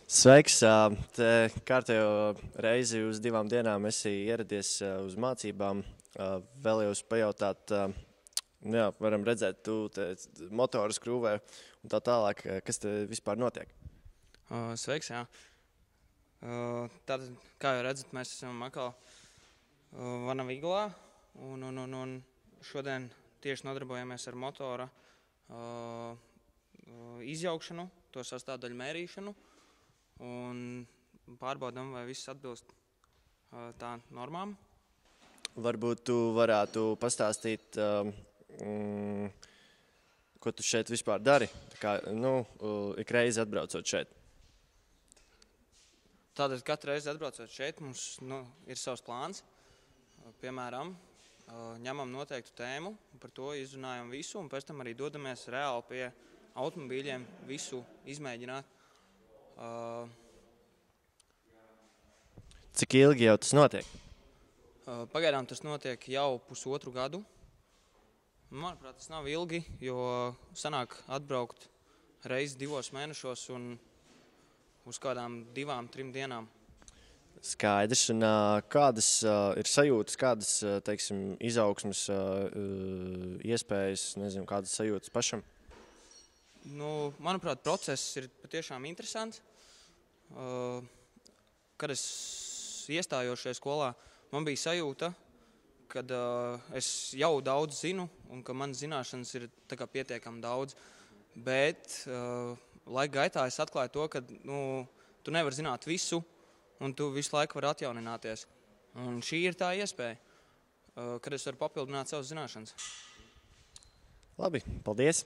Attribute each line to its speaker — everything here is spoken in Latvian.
Speaker 1: Sveiks! Te kārtējo reizi uz 2 dienām esi ieradies uz mācībām. Vēlējos pajautāt, varam redzēt, tu motoru skrūvē un tā tālāk. Kas te vispār notiek?
Speaker 2: Sveiks, jā. Tātad, kā jau redzat, mēs esam atkal Vanaviglā un šodien tieši nodarbojamies ar motora izjaukšanu, to sastāvdaļu mērīšanu un pārbaudām, vai viss atbilst tā normām.
Speaker 1: Varbūt tu varētu pastāstīt, ko tu šeit vispār dari, ik reizi atbraucot šeit.
Speaker 2: Tātad katru reizi atbraucot šeit mums ir savs plāns. Piemēram, ņemam noteiktu tēmu, par to izrunājam visu un pēc tam arī dodamies reāli pie automobīļiem visu izmēģināt.
Speaker 1: Cik ilgi jau tas notiek?
Speaker 2: Pagaidām tas notiek jau 1,5 gadu. Manuprāt, tas nav ilgi, jo sanāk atbraukt reizi 2 mēnešos un uz kādām 2-3 dienām.
Speaker 1: Skaidrs. Un kādas ir sajūtas, kādas, teiksim, izaugsmes iespējas, nezinu, kādas sajūtas pašam?
Speaker 2: Manuprāt, process ir patiešām interesants. Kad es iestājos šajā skolā, man bija sajūta, kad es jau daudz zinu un ka manas zināšanas ir pietiekami daudz. Bet laika gaitā es atklāju to, ka tu nevari zināt visu un tu visu laiku vari atjaunināties. Un šī ir tā iespēja, kad es varu papildināt savas zināšanas.
Speaker 1: Labi, paldies!